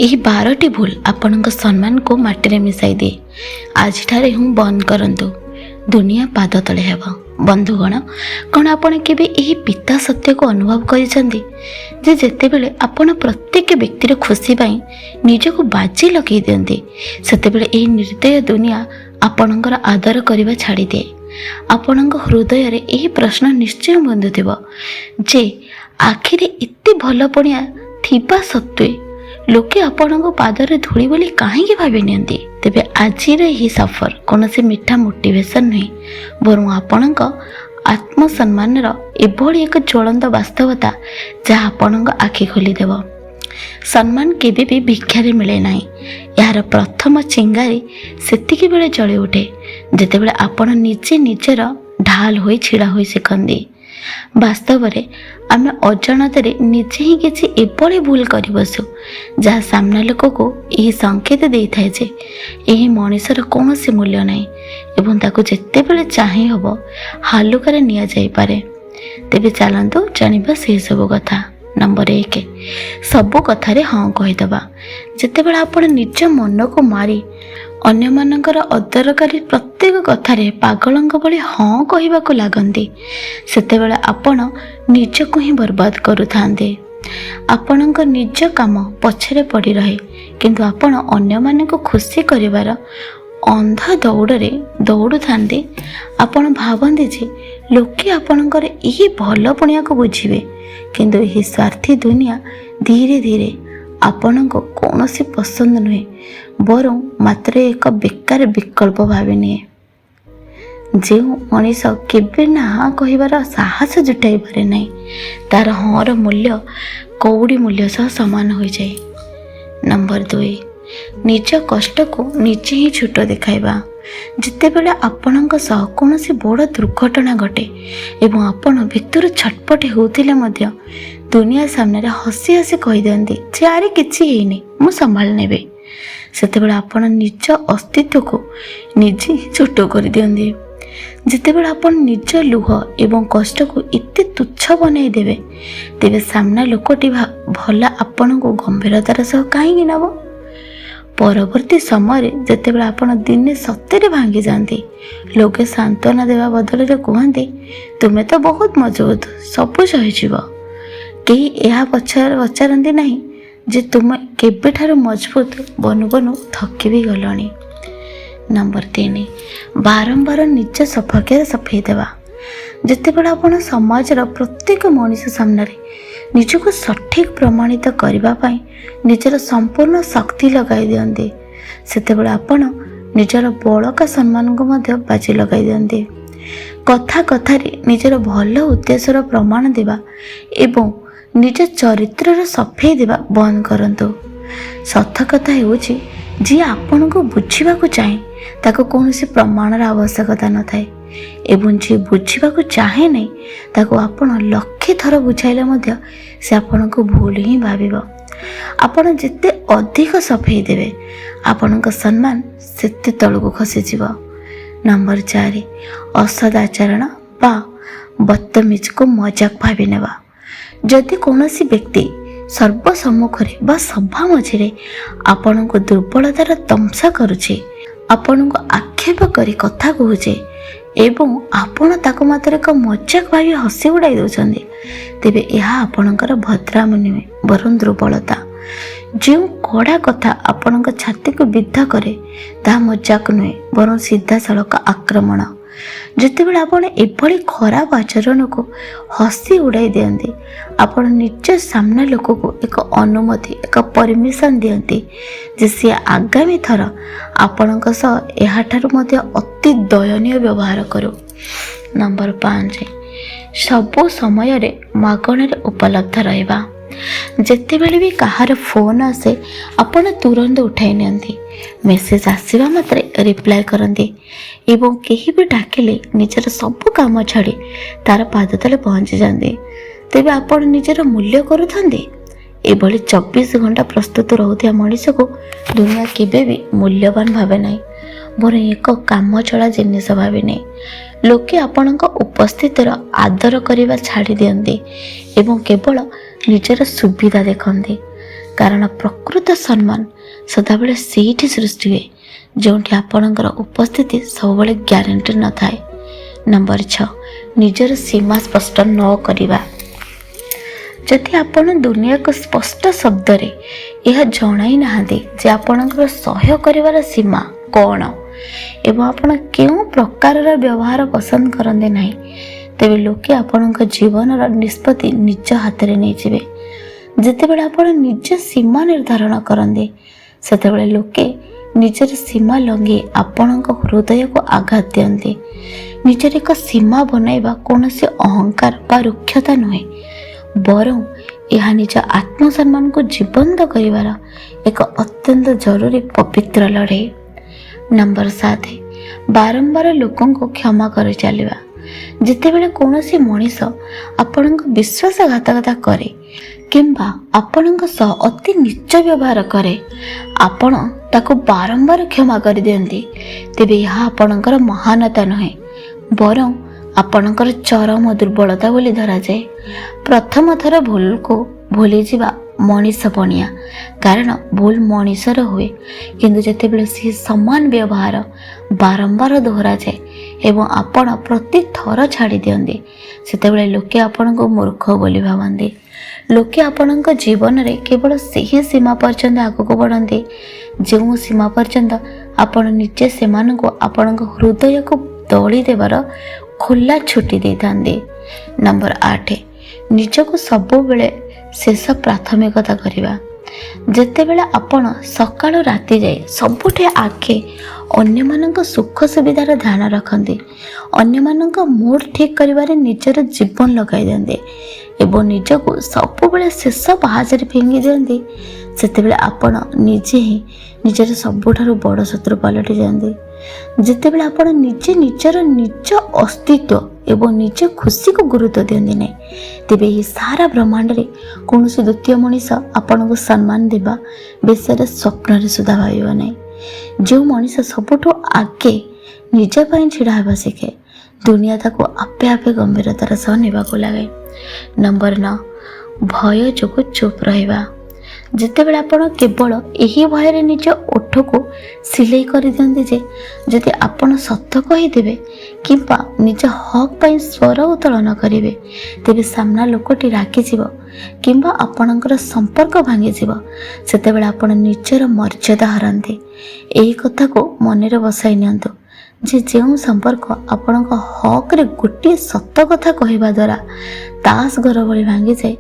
ଏହି 12ଟି ଭୁଲ ଆପଣଙ୍କ ସମ୍ମାନକୁ ମାଟିରେ ମିଶାଇ ଦିଏ। ଆଜିଠାରେ ହିଁ ବନ୍ଦ କରନ୍ତୁ, ଦୁନିଆ ପାଦ ତଳେ ହେବ। ବନ୍ଧୁଗଣ, କ'ଣ ଆପଣ କେବେ ଏହି ପିତା ସତ୍ୟକୁ ଅନୁଭବ କରିଛନ୍ତି ଯେ ଯେତେବେଳେ ଆପଣ ପ୍ରତ୍ୟେକ ବ୍ୟକ୍ତିର ଖୁସି ପାଇଁ ନିଜକୁ ବାଜି ଲଗାଇ ଦିଅନ୍ତି, ସେତେବେଳେ ଏହି ନିର୍ଦ୍ଦୟ ଦୁନିଆ ଆପଣଙ୍କର ଆଦର କରିବା ଛାଡ଼ିଦିଏ। ଆପଣଙ୍କ ହୃଦୟରେ ଏହି ପ୍ରଶ୍ନ ନିଶ୍ଚୟ ବନ୍ଧୁଥିବ ଯେ ଆଖିରେ ଏତେ ଭଲ ପଣିଆ ଥିବା ସତ୍ତ୍ୱେ ଲୋକେ ଆପଣଙ୍କ ପାଦରେ ଧୂଳି ବୋଲି କାହିଁକି ଭାବି ନିଅନ୍ତି? ତେବେ ଆଜିର ଏହି ସଫର କୌଣସି ମିଠା ମୋଟିଭେସନ୍ ନୁହେଁ, ବରଂ ଆପଣଙ୍କ ଆତ୍ମସମ୍ମାନର ଏଭଳି ଏକ ଜ୍ୱଳନ୍ତ ବାସ୍ତବତା ଯାହା ଆପଣଙ୍କ ଆଖି ଖୋଲିଦେବ। ସମ୍ମାନ କେବେ ବି ଭିକ୍ଷାରେ ମିଳେ ନାହିଁ। ଏହାର ପ୍ରଥମ ଚିଙ୍ଗାରି ସେତିକି ବେଳେ ଜଳି ଉଠେ ଯେତେବେଳେ ଆପଣ ନିଜେ ନିଜର ଢାଲ ହୋଇ ଛିଡ଼ା ହୋଇ ଶିଖନ୍ତି। ବାସ୍ତବରେ ଆମେ ଅଜାଣତରେ ନିଜେ ହିଁ କିଛି ଏଭଳି ଭୁଲ କରି ବସୁ ଯାହା ସାମ୍ନା ଲୋକକୁ ଏହି ସଂକେତ ଦେଇଥାଏ ଯେ ଏହି ମଣିଷର କୌଣସି ମୂଲ୍ୟ ନାହିଁ ଏବଂ ତାକୁ ଯେତେବେଳେ ଚାହିଁ ହେବ ହାଲୁକାରେ ନିଆଯାଇପାରେ। ତେବେ ଚାଲନ୍ତୁ ଜାଣିବା ସେସବୁ କଥା। ନମ୍ବର 1, ସବୁ କଥାରେ ହଁ କହିଦେବା। ଯେତେବେଳେ ଆପଣ ନିଜ ମନକୁ ମାରି ଅନ୍ୟମାନଙ୍କର ଅଦରକାରୀ ପ୍ରତ୍ୟେକ କଥାରେ ପାଗଳଙ୍କ ଭଳି ହଁ କହିବାକୁ ଲାଗନ୍ତି, ସେତେବେଳେ ଆପଣ ନିଜକୁ ହିଁ ବର୍ବାଦ କରୁଥାନ୍ତି। ଆପଣଙ୍କ ନିଜ କାମ ପଛରେ ପଡ଼ି ରହେ, କିନ୍ତୁ ଆପଣ ଅନ୍ୟମାନଙ୍କୁ ଖୁସି କରିବାର ଅନ୍ଧ ଦୌଡ଼ରେ ଦୌଡ଼ୁଥାନ୍ତି। ଆପଣ ଭାବନ୍ତି ଯେ ଲୋକେ ଆପଣଙ୍କର ଏହି ଭଲ ପଣିଆକୁ ବୁଝିବେ, କିନ୍ତୁ ଏହି ସ୍ୱାର୍ଥୀ ଦୁନିଆ ଧୀରେ ଧୀରେ ଆପଣଙ୍କୁ କୌଣସି ପସନ୍ଦ ନୁହେଁ, ବରଂ ମାତ୍ର ଏକ ବେକାର ବିକଳ୍ପ ଭାବି ନିଏ। ଯେଉଁ ମଣିଷ କେବେ ନା କହିବାର ସାହସ ଜୁଟାଇ ପାରେ ନାହିଁ, ତାର ହଁର ମୂଲ୍ୟ କଉଡ଼ି ମୂଲ୍ୟ ସହ ସମାନ ହୋଇଯାଏ। ନମ୍ବର 2, ନିଜ କଷ୍ଟକୁ ନିଜେ ହିଁ ଛୋଟ ଦେଖାଇବା। ଯେତେବେଳେ ଆପଣଙ୍କ ସହ କୌଣସି ବଡ଼ ଦୁର୍ଘଟଣା ଘଟେ ଏବଂ ଆପଣ ଭିତରୁ ଛଟପଟ ହେଉଥିଲେ ମଧ୍ୟ ଦୁନିଆ ସାମ୍ନାରେ ହସି ହସି କହିଦିଅନ୍ତି ଯେ ଆରେ କିଛି ହେଇନି, ମୁଁ ସମ୍ଭାଳି ନେବି, ସେତେବେଳେ ଆପଣ ନିଜ ଅସ୍ତିତ୍ୱକୁ ନିଜେ ହିଁ ଛୋଟ କରିଦିଅନ୍ତି। ଯେତେବେଳେ ଆପଣ ନିଜ ଲୁହ ଏବଂ କଷ୍ଟକୁ ଏତେ ତୁଚ୍ଛ ବନାଇ ଦେବେ, ତେବେ ସାମ୍ନା ଲୋକଟି ଭଲ ଆପଣଙ୍କୁ ଗମ୍ଭୀରତାର ସହ କାହିଁକି ନେବ? ପରବର୍ତ୍ତୀ ସମୟରେ ଯେତେବେଳେ ଆପଣ ଦିନେ ସତରେ ଭାଙ୍ଗି ଯାଆନ୍ତି, ଲୋକେ ସାନ୍ତ୍ୱନା ଦେବା ବଦଳରେ କୁହନ୍ତି ତୁମେ ତ ବହୁତ ମଜବୁତ, ସବୁ ସହିଯିବ। କେହି ଏହା ପଚାରନ୍ତି ନାହିଁ ଯେ ତୁମେ କେବେଠାରୁ ମଜବୁତ ବନୁ ବନୁ ଥକି ବି ଗଲଣି। ନମ୍ବର 3, ବାରମ୍ବାର ନିଜ ସପକ୍ଷରେ ସଫେଇ ଦେବା। ଯେତେବେଳେ ଆପଣ ସମାଜର ପ୍ରତ୍ୟେକ ମଣିଷ ସାମ୍ନାରେ ନିଜକୁ ସଠିକ୍ ପ୍ରମାଣିତ କରିବା ପାଇଁ ନିଜର ସମ୍ପୂର୍ଣ୍ଣ ଶକ୍ତି ଲଗାଇ ଦିଅନ୍ତି, ସେତେବେଳେ ଆପଣ ନିଜର ବଳକା ସମ୍ମାନକୁ ମଧ୍ୟ ବାଜି ଲଗାଇ ଦିଅନ୍ତି। କଥା କଥାରେ ନିଜର ଭଲ ଉଦ୍ଦେଶ୍ୟର ପ୍ରମାଣ ଦେବା ଏବଂ ନିଜ ଚରିତ୍ରର ସଫେଇ ଦେବା ବନ୍ଦ କରନ୍ତୁ। ସତ କଥା ହେଉଛି, ଯିଏ ଆପଣଙ୍କୁ ବୁଝିବାକୁ ଚାହେଁ ତାକୁ କୌଣସି ପ୍ରମାଣର ଆବଶ୍ୟକତା ନଥାଏ ଏବଂ ଯିଏ ବୁଝିବାକୁ ଚାହେଁ ନାହିଁ ତାକୁ ଆପଣ ଲକ୍ଷେ ଥର ବୁଝାଇଲେ ମଧ୍ୟ ସେ ଆପଣଙ୍କୁ ଭୁଲ ହିଁ ଭାବିବ। ଆପଣ ଯେତେ ଅଧିକ ସଫେଇ ଦେବେ, ଆପଣଙ୍କ ସମ୍ମାନ ସେତେ ତଳକୁ ଖସିଯିବ। ନମ୍ବର 4, ଅସଦାଚରଣ ବା ବଦତମିଜକୁ ମଜାକ ଭାବି ନେବା। ଯଦି କୌଣସି ବ୍ୟକ୍ତି ସର୍ବ ସମ୍ମୁଖରେ ବା ସଭା ମଝିରେ ଆପଣଙ୍କୁ ଦୁର୍ବଳତାର ତମସା କରୁଛି, ଆପଣଙ୍କୁ ଆକ୍ଷେପ କରି କଥା କହୁଛେ ଏବଂ ଆପଣ ତାକୁ ମାତ୍ର ଏକ ମଜାକ ଭାବି ହସି ଉଡ଼ାଇ ଦେଉଛନ୍ତି, ତେବେ ଏହା ଆପଣଙ୍କର ଭଦ୍ରାମି ନୁହେଁ, ବରଂ ଦୁର୍ବଳତା। ଯେଉଁ କଡ଼ା କଥା ଆପଣଙ୍କ ଛାତିକୁ ବିଦ୍ଧ କରେ ତାହା ମଜାକ ନୁହେଁ, ବରଂ ସିଧାସଳଖ ଆକ୍ରମଣ। ଯେତେବେଳେ ଆପଣ ଏଭଳି ଖରାପ ଆଚରଣକୁ ହସି ଉଡ଼ାଇ ଦିଅନ୍ତି, ଆପଣ ନିଜ ସାମ୍ନା ଲୋକକୁ ଏକ ଅନୁମତି, ଏକ ପରମିଶନ ଦିଅନ୍ତି ଯେ ସିଏ ଆଗାମୀ ଥର ଆପଣଙ୍କ ସହ ଏହାଠାରୁ ମଧ୍ୟ ଅତି ଦୟନୀୟ ବ୍ୟବହାର କରୁ। ନମ୍ବର 5, ସବୁ ସମୟରେ ମାଗଣାରେ ଉପଲବ୍ଧ ରହିବା। ଯେତେବେଳେ ବି କାହାର ଫୋନ୍ ଆସେ, ଆପଣ ତୁରନ୍ତ ଉଠାଇ ନିଅନ୍ତି, ମେସେଜ ଆସିବା ମାତ୍ରେ ରିପ୍ଲାଏ କରନ୍ତି ଏବଂ କେହି ବି ଡାକିଲେ ନିଜର ସବୁ କାମ ଛାଡ଼ି ତାର ପାଦ ତଳେ ପହଞ୍ଚି ଯାଆନ୍ତି। ତେବେ ଆପଣ ନିଜର ମୂଲ୍ୟ କରୁଥାନ୍ତି? ଏଭଳି 24 ଘଣ୍ଟା ପ୍ରସ୍ତୁତ ରହୁଥିବା ମଣିଷକୁ ଦୁନିଆ କେବେ ବି ମୂଲ୍ୟବାନ ଭାବେ ନାହିଁ, ବରଂ ଏକ କାମଚଳା ଜିନିଷ ଭାବି ନାହିଁ। ଲୋକେ ଆପଣଙ୍କ ଉପସ୍ଥିତିର ଆଦର କରିବା ଛାଡ଼ି ଦିଅନ୍ତି ଏବଂ କେବଳ ନିଜର ସୁବିଧା ଦେଖନ୍ତି। କାରଣ ପ୍ରକୃତ ସମ୍ମାନ ସଦାବେଳେ ସେଇଠି ସୃଷ୍ଟି ହୁଏ ଯେଉଁଠି ଆପଣଙ୍କର ଉପସ୍ଥିତି ସବୁବେଳେ ଗ୍ୟାରେଣ୍ଟି ନଥାଏ। ନମ୍ବର 6, ନିଜର ସୀମା ସ୍ପଷ୍ଟ ନ କରିବା। ଯଦି ଆପଣ ଦୁନିଆକୁ ସ୍ପଷ୍ଟ ଶବ୍ଦରେ ଏହା ଜଣାଇ ନାହାନ୍ତି ଯେ ଆପଣଙ୍କର ସହ୍ୟ କରିବାର ସୀମା କ'ଣ ଏବଂ ଆପଣ କେଉଁ ପ୍ରକାରର ବ୍ୟବହାର ପସନ୍ଦ କରନ୍ତି ନାହିଁ, ତେବେ ଲୋକେ ଆପଣଙ୍କ ଜୀବନର ନିଷ୍ପତ୍ତି ନିଜ ହାତରେ ନେଇଯିବେ। ଯେତେବେଳେ ଆପଣ ନିଜ ସୀମା ନିର୍ଦ୍ଧାରଣ କରନ୍ତି ସେତେବେଳେ ଲୋକେ ନିଜର ସୀମା ଲଙ୍ଘି ଆପଣଙ୍କ ହୃଦୟକୁ ଆଘାତ ଦିଅନ୍ତି। ନିଜର ଏକ ସୀମା ବନାଇବା କୌଣସି ଅହଙ୍କାର ବା ରୁକ୍ଷତା ନୁହେଁ, ବରଂ ଏହା ନିଜ ଆତ୍ମସମ୍ମାନକୁ ଜୀବନ୍ତ କରିବାର ଏକ ଅତ୍ୟନ୍ତ ଜରୁରୀ ପବିତ୍ର ଲଢ଼େଇ। ନମ୍ବର 7, ବାରମ୍ବାର ଲୋକଙ୍କୁ କ୍ଷମା କରି ଚାଲିବା। ଯେତେବେଳେ କୌଣସି ମଣିଷ ଆପଣଙ୍କ ବିଶ୍ୱାସଘାତକତା କରେ କିମ୍ବା ଆପଣଙ୍କ ସହ ଅତି ନୀଚ ବ୍ୟବହାର କରେ, ଆପଣ ତାକୁ ବାରମ୍ବାର କ୍ଷମା କରିଦିଅନ୍ତି, ତେବେ ଏହା ଆପଣଙ୍କର ମହାନତା ନୁହେଁ, ବରଂ ଆପଣଙ୍କର ଚରମ ଦୁର୍ବଳତା ବୋଲି ଧରାଯାଏ। ପ୍ରଥମ ଥର ଭୁଲକୁ ଭୁଲିଯିବା ମଣିଷପଣିଆ, କାରଣ ଭୁଲ ମଣିଷର ହୁଏ, କିନ୍ତୁ ଯେତେବେଳେ ସେହି ସମାନ ବ୍ୟବହାର ବାରମ୍ବାର ଦୋହରାଯାଏ ଏବଂ ଆପଣ ପ୍ରତି ଥର ଛାଡ଼ି ଦିଅନ୍ତି, ସେତେବେଳେ ଲୋକେ ଆପଣଙ୍କୁ ମୂର୍ଖ ବୋଲି ଭାବନ୍ତି। ଲୋକେ ଆପଣଙ୍କ ଜୀବନରେ କେବଳ ସେହି ସୀମା ପର୍ଯ୍ୟନ୍ତ ଆଗକୁ ବଢ଼ନ୍ତି ଯେଉଁ ସୀମା ପର୍ଯ୍ୟନ୍ତ ଆପଣ ନିଜେ ସେମାନଙ୍କୁ ଆପଣଙ୍କ ହୃଦୟକୁ ଦଳି ଦେବାର ଖୋଲା ଛୁଟି ଦେଇଥାନ୍ତି। ନମ୍ବର 8, ନିଜକୁ ସବୁବେଳେ ଶେଷ ପ୍ରାଥମିକତା କରିବା। ଯେତେବେଳେ ଆପଣ ସକାଳୁ ରାତି ଯାଏ ସବୁଠି ଆଗେ ଅନ୍ୟମାନଙ୍କ ସୁଖ ସୁବିଧାର ଧ୍ୟାନ ରଖନ୍ତି, ଅନ୍ୟମାନଙ୍କ ମୁଡ୍ ଠିକ୍ କରିବାରେ ନିଜର ଜୀବନ ଲଗାଇ ଦିଅନ୍ତି ଏବଂ ନିଜକୁ ସବୁବେଳେ ଶେଷ ପାହାଚରେ ଫିଙ୍ଗି ଦିଅନ୍ତି, ସେତେବେଳେ ଆପଣ ନିଜେ ହିଁ ନିଜର ସବୁଠାରୁ ବଡ଼ ଶତ୍ରୁ ପାଲଟି ଯାଆନ୍ତି। ଯେତେବେଳେ ଆପଣ ନିଜେ ନିଜର ନିଜ ଅସ୍ତିତ୍ୱ ଏବଂ ନିଜ ଖୁସିକୁ ଗୁରୁତ୍ୱ ଦିଅନ୍ତି ନାହିଁ, ତେବେ ଏହି ସାରା ବ୍ରହ୍ମାଣ୍ଡରେ କୌଣସି ଦ୍ୱିତୀୟ ମଣିଷ ଆପଣଙ୍କୁ ସମ୍ମାନ ଦେବା ବିଷୟରେ ସ୍ୱପ୍ନରେ ସୁଦ୍ଧା ଭାବିବ ନାହିଁ। ଯେଉଁ ମଣିଷ ସବୁଠୁ ଆଗେ ନିଜ ପାଇଁ ଛିଡ଼ା ହେବା ଶିଖେ, ଦୁନିଆ ତାକୁ ଆପେ ଆପେ ଗମ୍ଭୀରତାର ସହ ନେବାକୁ ଲାଗେ। ନମ୍ବର 9, ଭୟ ଯୋଗୁଁ ଚୁପ୍ ରହିବା। ଯେତେବେଳେ ଆପଣ କେବଳ ଏହି ଭୟରେ ନିଜ ଓଠକୁ ସିଲେଇ କରିଦିଅନ୍ତି ଯେ ଯଦି ଆପଣ ସତ କହିଦେବେ କିମ୍ବା ନିଜ ହକ୍ ପାଇଁ ସ୍ୱର ଉତ୍ତୋଳନ କରିବେ, ତେବେ ସାମ୍ନା ଲୋକଟି ରାଗିଯିବ କିମ୍ବା ଆପଣଙ୍କର ସମ୍ପର୍କ ଭାଙ୍ଗିଯିବ, ସେତେବେଳେ ଆପଣ ନିଜର ମର୍ଯ୍ୟାଦା ହରାନ୍ତି। ଏହି କଥାକୁ ମନରେ ବସାଇ ନିଅନ୍ତୁ ଯେ ଯେଉଁ ସମ୍ପର୍କ ଆପଣଙ୍କ ହକ୍ରେ ଗୋଟିଏ ସତ କଥା କହିବା ଦ୍ୱାରା ତାସ ଘର ଭଳି ଭାଙ୍ଗିଯାଏ,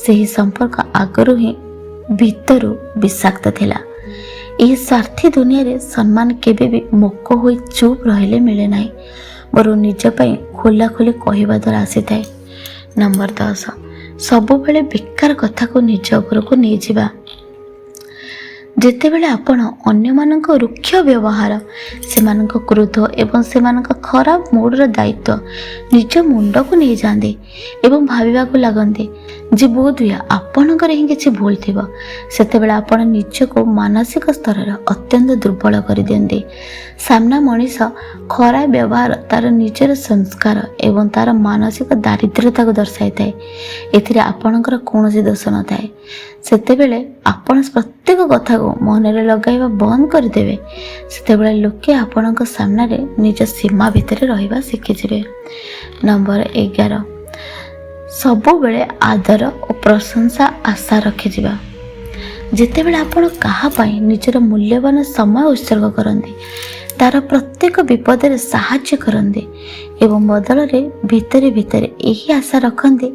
ସେହି ସମ୍ପର୍କ ଆଗରୁ ହିଁ ଭିତରୁ ବିଷାକ୍ତ ଥିଲା। ଏହି ସ୍ୱାର୍ଥୀ ଦୁନିଆରେ ସମ୍ମାନ କେବେ ବି ମୋକ ହୋଇ ଚୁପ୍ ରହିଲେ ମିଳେ ନାହିଁ, ବରଂ ନିଜ ପାଇଁ ଖୋଲାଖୋଲି କହିବା ଦ୍ୱାରା ଆସିଥାଏ। ନମ୍ବର 10, ସବୁବେଳେ ବେକାର କଥାକୁ ନିଜ ଉପରକୁ ନେଇଯିବା। ଯେତେବେଳେ ଆପଣ ଅନ୍ୟମାନଙ୍କ ରୁକ୍ଷ ବ୍ୟବହାର, ସେମାନଙ୍କ କ୍ରୋଧ ଏବଂ ସେମାନଙ୍କ ଖରାପ ମୁଡ୍ର ଦାୟିତ୍ୱ ନିଜ ମୁଣ୍ଡକୁ ନେଇଯାଆନ୍ତି ଏବଂ ଭାବିବାକୁ ଲାଗନ୍ତି ଯେ ବୋଧହୁଏ ଆପଣଙ୍କର ହିଁ କିଛି ଭୁଲ ଥିବ, ସେତେବେଳେ ଆପଣ ନିଜକୁ ମାନସିକ ସ୍ତରରେ ଅତ୍ୟନ୍ତ ଦୁର୍ବଳ କରିଦିଅନ୍ତି। ସାମ୍ନା ମଣିଷ ଖରାପ ବ୍ୟବହାର ତାର ନିଜର ସଂସ୍କାର ଏବଂ ତାର ମାନସିକ ଦାରିଦ୍ର୍ୟତାକୁ ଦର୍ଶାଇଥାଏ। ଏଥିରେ ଆପଣଙ୍କର କୌଣସି ଦୋଷ ନଥାଏ। ସେତେବେଳେ ଆପଣ ପ୍ରତ୍ୟେକ କଥାକୁ ମନରେ ଲଗାଇବା ବନ୍ଦ କରିଦେବେ, ସେତେବେଳେ ଲୋକେ ଆପଣଙ୍କ ସାମ୍ନାରେ ନିଜ ସୀମା ଭିତରେ ରହିବା ଶିଖିଯିବେ। ନମ୍ବର 11, ସବୁବେଳେ ଆଦର ଓ ପ୍ରଶଂସା ଆଶା ରଖିଯିବା। ଯେତେବେଳେ ଆପଣ କାହା ପାଇଁ ନିଜର ମୂଲ୍ୟବାନ ସମୟ ଉତ୍ସର୍ଗ କରନ୍ତି, ତାର ପ୍ରତ୍ୟେକ ବିପଦରେ ସାହାଯ୍ୟ କରନ୍ତି ଏବଂ ବଦଳରେ ଭିତରେ ଭିତରେ ଏହି ଆଶା ରଖନ୍ତି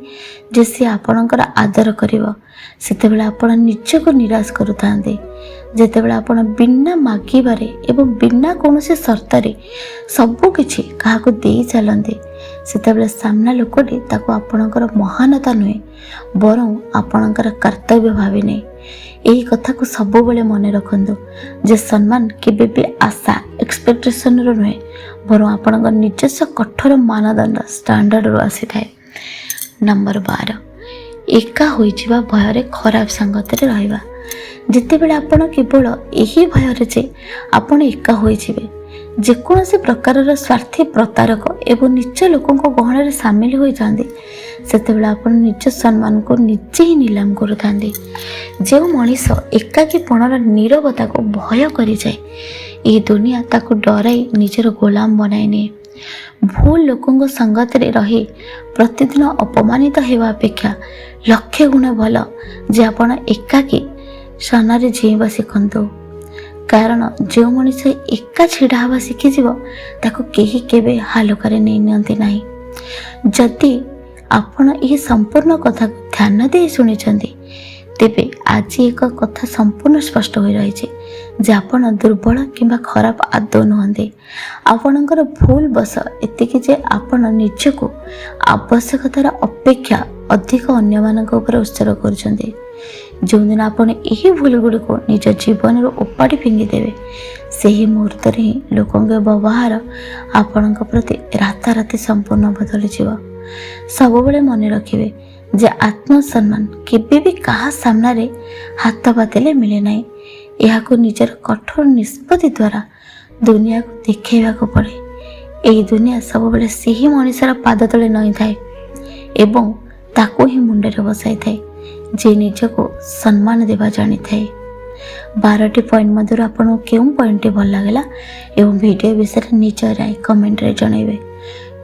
ଯେ ସେ ଆପଣଙ୍କର ଆଦର କରିବ, ସେତେବେଳେ ଆପଣ ନିଜକୁ ନିରାଶ କରୁଥାନ୍ତି। ଯେତେବେଳେ ଆପଣ ବିନା ମାଗିବାରେ ଏବଂ ବିନା କୌଣସି ସର୍ତ୍ତରେ ସବୁ କିଛି କାହାକୁ ଦେଇ ଚାଲନ୍ତି, ସେତେବେଳେ ସାମ୍ନା ଲୋକଟି ତାକୁ ଆପଣଙ୍କର ମହାନତା ନୁହେଁ, ବରଂ ଆପଣଙ୍କର କର୍ତ୍ତବ୍ୟ ଭାବିନେ। ଏହି କଥାକୁ ସବୁବେଳେ ମନେ ରଖନ୍ତୁ ଯେ ସମ୍ମାନ କେବେ ବି ଆଶା ଏକ୍ସପେକ୍ଟେସନରୁ ନୁହେଁ, ବରଂ ଆପଣଙ୍କ ନିଜସ୍ୱ କଠୋର ମାନଦଣ୍ଡ ଷ୍ଟାଣ୍ଡାର୍ଡରୁ ଆସିଥାଏ। ନମ୍ବର 12, ଏକା ହୋଇଯିବା ଭୟରେ ଖରାପ ସଙ୍ଗତିରେ ରହିବା। ଯେତେବେଳେ ଆପଣ କେବଳ ଏହି ଭୟରେ ଯେ ଆପଣ ଏକା ହୋଇଯିବେ, ଯେକୌଣସି ପ୍ରକାରର ସ୍ୱାର୍ଥୀ ପ୍ରତାରକ ଏବଂ ନୀଚ ଲୋକଙ୍କ ଗହଣରେ ସାମିଲ ହୋଇଯାଆନ୍ତି, ସେତେବେଳେ ଆପଣ ନିଜ ସମ୍ମାନକୁ ନିଜେ ହିଁ ନିଲାମ କରୁଥାନ୍ତି। ଯେଉଁ ମଣିଷ ଏକାକୀପଣର ନୀରବତାକୁ ଭୟ କରିଯାଏ, ଏହି ଦୁନିଆ ତାକୁ ଡରାଇ ନିଜର ଗୋଲାମ ବନାଇ ନିଏ। ଭୁଲ ଲୋକଙ୍କ ସଙ୍ଗତରେ ରହି ପ୍ରତିଦିନ ଅପମାନିତ ହେବା ଅପେକ୍ଷା ଲକ୍ଷେ ଗୁଣ ଭଲ ଯେ ଆପଣ ଏକାକୀ ସ୍ଥାନରେ ଜୀଇଁବା ଶିଖନ୍ତୁ। କାରଣ ଯେଉଁ ମଣିଷ ଏକା ଛିଡ଼ା ହେବା ଶିଖିଯିବ ତାକୁ କେହି କେବେ ହାଲୁକାରେ ନେଇ ନିଅନ୍ତି ନାହିଁ। ଯଦି ଆପଣ ଏହି ସମ୍ପୂର୍ଣ୍ଣ କଥାକୁ ଧ୍ୟାନ ଦେଇ ଶୁଣିଛନ୍ତି, ତେବେ ଆଜି ଏକ କଥା ସମ୍ପୂର୍ଣ୍ଣ ସ୍ପଷ୍ଟ ହୋଇ ରହିଛି ଯେ ଆପଣ ଦୁର୍ବଳ କିମ୍ବା ଖରାପ ଆଦୌ ନୁହନ୍ତି। ଆପଣଙ୍କର ଭୁଲ ବଶ ଏତିକି ଯେ ଆପଣ ନିଜକୁ ଆବଶ୍ୟକତାର ଅପେକ୍ଷା ଅଧିକ ଅନ୍ୟମାନଙ୍କ ଉପରେ ଉତ୍ସର୍ଗ କରୁଛନ୍ତି। ଯେଉଁଦିନ ଆପଣ ଏହି ଭୁଲ ଗୁଡ଼ିକୁ ନିଜ ଜୀବନରୁ ଉପାଡ଼ି ଫିଙ୍ଗିଦେବେ, ସେହି ମୁହୂର୍ତ୍ତରେ ହିଁ ଲୋକଙ୍କ ବ୍ୟବହାର ଆପଣଙ୍କ ପ୍ରତି ରାତାରାତି ସମ୍ପୂର୍ଣ୍ଣ ବଦଳିଯିବ। ସବୁବେଳେ ମନେ ରଖିବେ ଯେ ଆତ୍ମସମ୍ମାନ କେବେ ବି କାହା ସାମ୍ନାରେ ହାତ ପାତିଲେ ମିଳେ ନାହିଁ। ଏହାକୁ ନିଜର କଠୋର ନିଷ୍ପତ୍ତି ଦ୍ୱାରା ଦୁନିଆକୁ ଦେଖାଇବାକୁ ପଡ଼େ। ଏହି ଦୁନିଆ ସବୁବେଳେ ସେହି ମଣିଷର ପାଦ ତଳେ ନଇଁଥାଏ ଏବଂ ତାକୁ ହିଁ ମୁଣ୍ଡରେ ବସାଇଥାଏ ଯେ ନିଜକୁ ସମ୍ମାନ ଦେବା ଜାଣିଥାଏ। 12ଟି ପଏଣ୍ଟ ମଧ୍ୟରୁ ଆପଣଙ୍କୁ କେଉଁ ପଏଣ୍ଟଟି ଭଲ ଲାଗିଲା ଏବଂ ଭିଡ଼ିଓ ବିଷୟରେ ନିଜ ରାୟ କମେଣ୍ଟରେ ଜଣାଇବେ।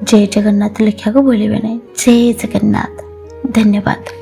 ଜୟ ଜଗନ୍ନାଥ ଲେଖିବାକୁ ଭୁଲିବେ ନାହିଁ। ଜୟ ଜଗନ୍ନାଥ। ଧନ୍ୟବାଦ।